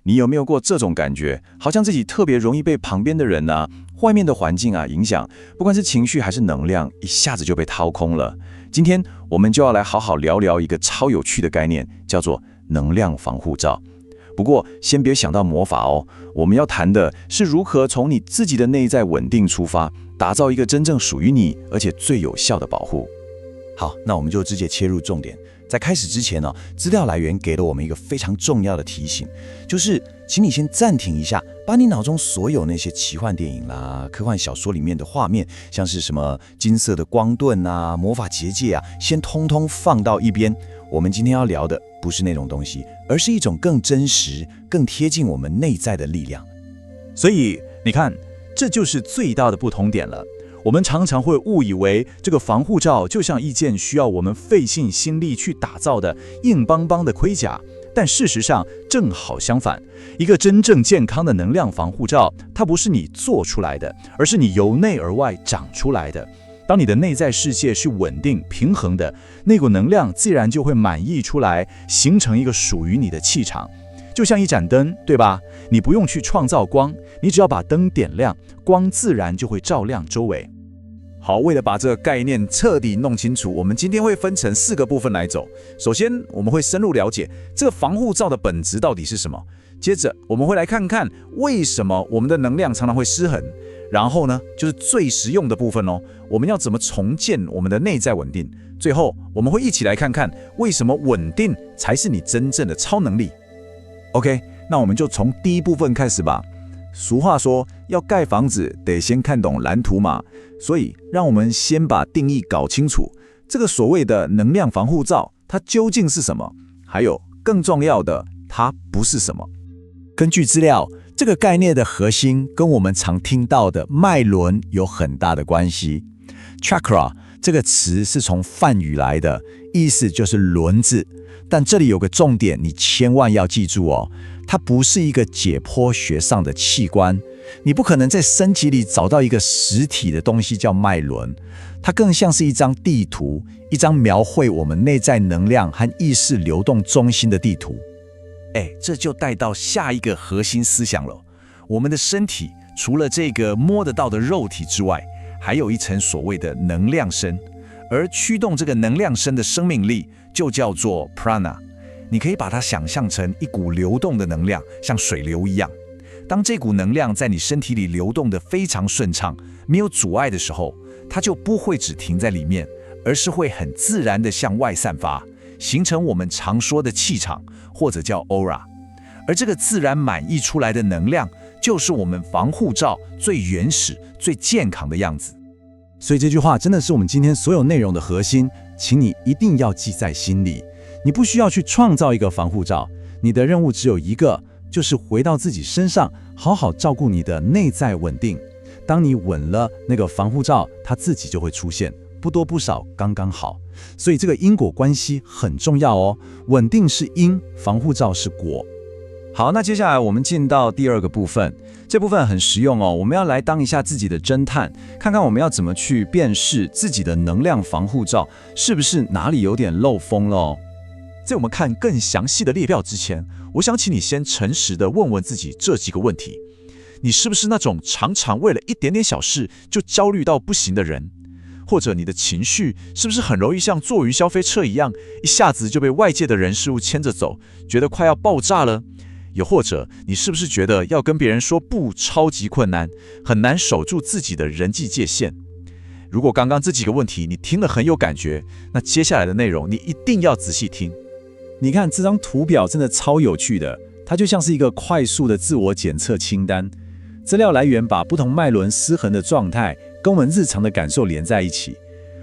你有没有过这种感觉？好像自己特别容易被旁边的人啊、外面的环境啊影响，不管是情绪还是能量，一下子就被掏空了。今天我们就要来好好聊聊一个超有趣的概念，叫做能量防护罩。不过先别想到魔法哦，我们要谈的是如何从你自己的内在稳定出发，打造一个真正属于你而且最有效的保护。好，那我们就直接切入重点。在开始之前呢，资料来源给了我们一个非常重要的提醒，就是请你先暂停一下，把你脑中所有那些奇幻电影啦、科幻小说里面的画面，像是什么金色的光盾啊、魔法结界啊，先通通放到一边。我们今天要聊的不是那种东西，而是一种更真实、更贴近我们内在的力量。所以你看，这就是最大的不同点了。我们常常会误以为这个防护罩就像一件需要我们费尽心力去打造的硬邦邦的盔甲，但事实上正好相反。一个真正健康的能量防护罩，它不是你做出来的，而是你由内而外长出来的。当你的内在世界是稳定平衡的，那股能量自然就会满溢出来，形成一个属于你的气场。就像一盏灯，对吧？你不用去创造光，你只要把灯点亮，光自然就会照亮周围。好，为了把这个概念彻底弄清楚，我们今天会分成4个部分来走。首先，我们会深入了解这个防护罩的本质到底是什么。接着，我们会来看看为什么我们的能量常常会失衡。然后呢，就是最实用的部分哦，我们要怎么重建我们的内在稳定。最后，我们会一起来看看为什么稳定才是你真正的超能力。OK， 那我们就从第一部分开始吧。俗话说，要盖房子得先看懂蓝图嘛，所以让我们先把定义搞清楚。这个所谓的能量防护罩，它究竟是什么？还有更重要的，它不是什么？根据资料，这个概念的核心跟我们常听到的脉轮有很大的关系。Chakra 这个词是从梵语来的，意思就是轮子。但这里有个重点，你千万要记住哦，它不是一个解剖学上的器官，你不可能在身体里找到一个实体的东西叫脉轮，它更像是一张地图，一张描绘我们内在能量和意识流动中心的地图。这就带到下一个核心思想了。我们的身体除了这个摸得到的肉体之外，还有一层所谓的能量身，而驱动这个能量身的生命力就叫做 prana。你可以把它想象成一股流动的能量，像水流一样。当这股能量在你身体里流动得非常顺畅，没有阻碍的时候，它就不会只停在里面，而是会很自然地向外散发，形成我们常说的气场，或者叫 aura。而这个自然满溢出来的能量，就是我们防护罩最原始、最健康的样子。所以这句话真的是我们今天所有内容的核心，请你一定要记在心里。你不需要去创造一个防护罩，你的任务只有一个，就是回到自己身上，好好照顾你的内在稳定。当你稳了，那个防护罩它自己就会出现，不多不少，刚刚好。所以这个因果关系很重要哦，稳定是因，防护罩是果。好，那接下来我们进到第2个部分，这部分很实用哦。我们要来当一下自己的侦探，看看我们要怎么去辨识自己的能量防护罩是不是哪里有点漏风了哦。在我们看更详细的列表之前，我想请你先诚实地问问自己这几个问题：你是不是那种常常为了一点点小事就焦虑到不行的人？或者你的情绪是不是很容易像坐云霄飞车一样，一下子就被外界的人事物牵着走，觉得快要爆炸了？又或者你是不是觉得要跟别人说不超级困难，很难守住自己的人际界限？如果刚刚这几个问题你听了很有感觉，那接下来的内容你一定要仔细听。你看这张图表真的超有趣的，它就像是一个快速的自我检测清单。资料来源把不同脉轮失衡的状态跟我们日常的感受连在一起。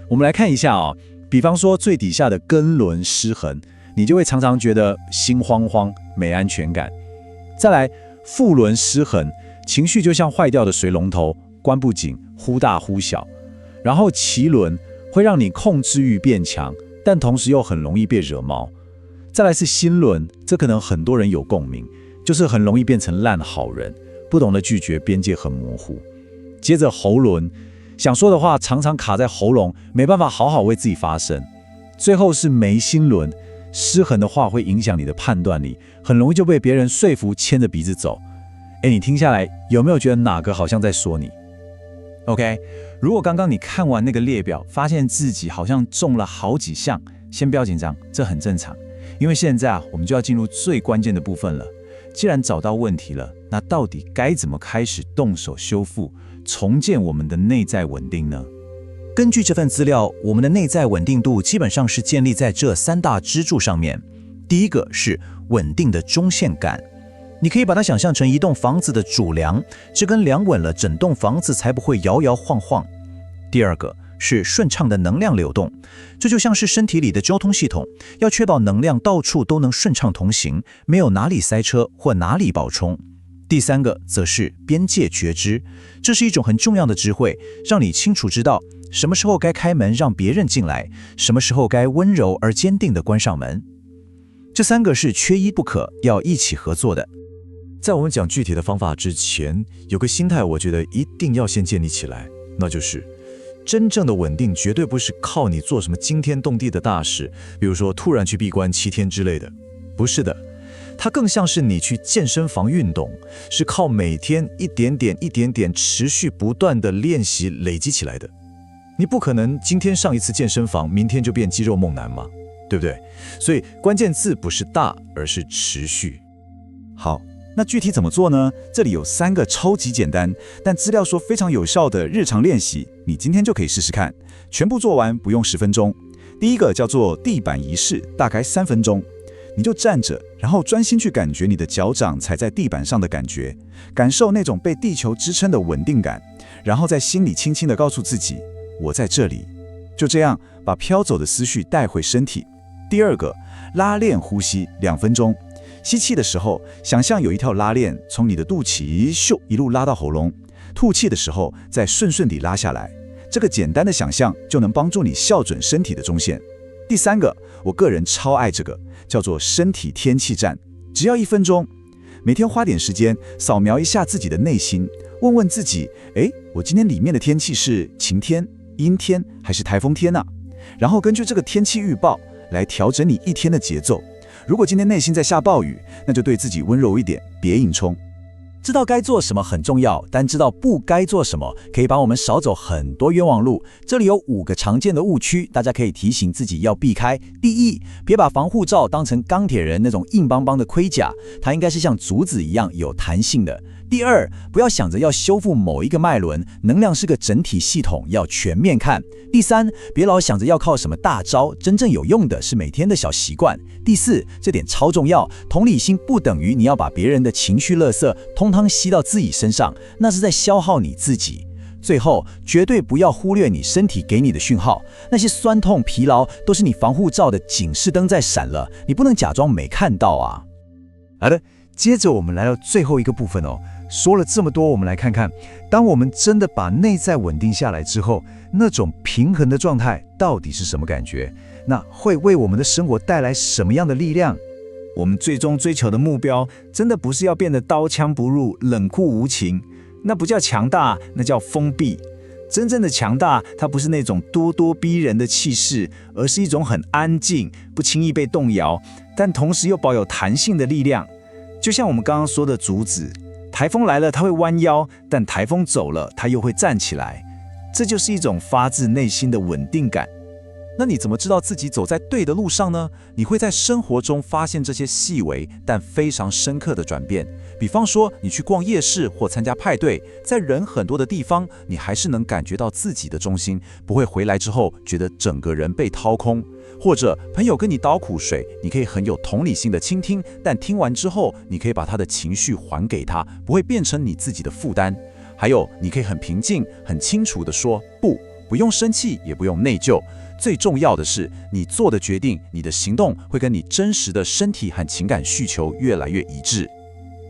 我们来看一下哦，比方说最底下的根轮失衡，你就会常常觉得心慌慌、没安全感。再来，腹轮失衡，情绪就像坏掉的水龙头，关不紧，忽大忽小。然后脐轮会让你控制欲变强，但同时又很容易被惹毛。再来是心轮，这可能很多人有共鸣，就是很容易变成烂好人，不懂得拒绝，边界很模糊。接着喉轮，想说的话常常卡在喉咙，没办法好好为自己发声。最后是眉心轮，失衡的话会影响你的判断力，很容易就被别人说服，牵着鼻子走。你听下来有没有觉得哪个好像在说你？ OK， 如果刚刚你看完那个列表，发现自己好像中了好几项，先不要紧张，这很正常。因为现在我们就要进入最关键的部分了。既然找到问题了，那到底该怎么开始动手修复、重建我们的内在稳定呢？根据这份资料，我们的内在稳定度基本上是建立在这3大支柱上面。第一个是稳定的中线感，你可以把它想象成一栋房子的主梁，这根梁稳了，整栋房子才不会摇摇晃晃。第二个是顺畅的能量流动，这就像是身体里的交通系统，要确保能量到处都能顺畅同行，没有哪里塞车或哪里爆冲。第三个则是边界觉知，这是一种很重要的智慧，让你清楚知道什么时候该开门让别人进来，什么时候该温柔而坚定地关上门。这3个是缺一不可，要一起合作的。在我们讲具体的方法之前，有个心态我觉得一定要先建立起来，那就是真正的稳定绝对不是靠你做什么惊天动地的大事，比如说突然去闭关7天之类的，不是的，它更像是你去健身房运动，是靠每天一点点持续不断的练习累积起来的。你不可能今天上一次健身房，明天就变肌肉猛男嘛，对不对？所以关键字不是大，而是持续。好，那具体怎么做呢？这里有3个超级简单，但资料说非常有效的日常练习，你今天就可以试试看，全部做完不用10分钟。第一个叫做地板仪式，大概3分钟。你就站着，然后专心去感觉你的脚掌踩在地板上的感觉，感受那种被地球支撑的稳定感，然后在心里轻轻地告诉自己，我在这里。就这样把飘走的思绪带回身体。第二个，拉链呼吸2分钟。吸气的时候，想象有一条拉链从你的肚脐咻一路拉到喉咙，吐气的时候再顺地拉下来。这个简单的想象就能帮助你校准身体的中线。第三个，我个人超爱这个，叫做身体天气站，只要1分钟。每天花点时间扫描一下自己的内心，问问自己，我今天里面的天气是晴天、阴天还是台风天呢？然后根据这个天气预报来调整你一天的节奏。如果今天内心在下暴雨，那就对自己温柔一点，别硬冲。知道该做什么很重要，但知道不该做什么，可以帮我们少走很多冤枉路。这里有5个常见的误区，大家可以提醒自己要避开。第一，别把防护罩当成钢铁人那种硬邦邦的盔甲，它应该是像竹子一样有弹性的。第二，不要想着要修复某一个脉轮，能量是个整体系统，要全面看。第三，别老想着要靠什么大招，真正有用的是每天的小习惯。第四，这点超重要，同理心不等于你要把别人的情绪垃圾通通吸到自己身上，那是在消耗你自己。最后，绝对不要忽略你身体给你的讯号，那些酸痛、疲劳都是你防护罩的警示灯在闪了，你不能假装没看到啊。好的，接着我们来到最后一个部分哦。说了这么多，我们来看看，当我们真的把内在稳定下来之后，那种平衡的状态到底是什么感觉？那会为我们的生活带来什么样的力量？我们最终追求的目标，真的不是要变得刀枪不入、冷酷无情，那不叫强大，那叫封闭。真正的强大，它不是那种咄咄逼人的气势，而是一种很安静、不轻易被动摇，但同时又保有弹性的力量。就像我们刚刚说的竹子，台风来了它会弯腰，但台风走了它又会站起来。这就是一种发自内心的稳定感。那你怎么知道自己走在对的路上呢？你会在生活中发现这些细微但非常深刻的转变。比方说，你去逛夜市或参加派对，在人很多的地方，你还是能感觉到自己的中心，不会回来之后觉得整个人被掏空。或者朋友跟你倒苦水，你可以很有同理心的倾听，但听完之后，你可以把他的情绪还给他，不会变成你自己的负担。还有，你可以很平静、很清楚地说不用生气，也不用内疚。最重要的是，你做的决定，你的行动会跟你真实的身体和情感需求越来越一致。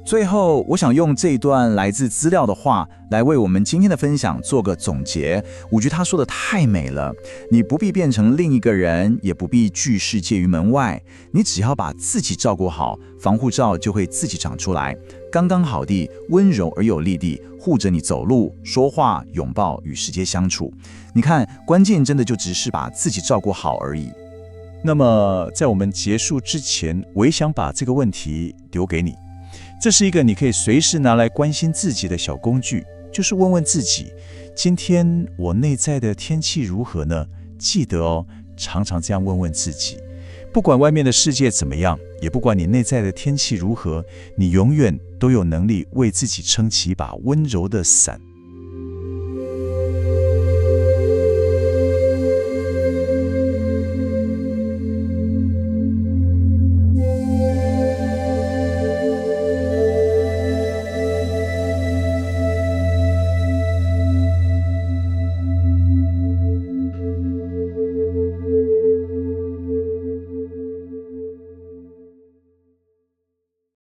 最后，我想用这一段来自资料的话来为我们今天的分享做个总结。我觉得他说的太美了，你不必变成另一个人，也不必拒世界于门外，你只要把自己照顾好，防护罩就会自己长出来，刚刚好地温柔而有力地护着你走路、说话、拥抱与世界相处。你看，关键真的就只是把自己照顾好而已。那么在我们结束之前，我也想把这个问题留给你。这是一个你可以随时拿来关心自己的小工具，就是问问自己，今天我内在的天气如何呢？记得哦，常常这样问问自己。不管外面的世界怎么样，也不管你内在的天气如何，你永远都有能力为自己撑起一把温柔的伞。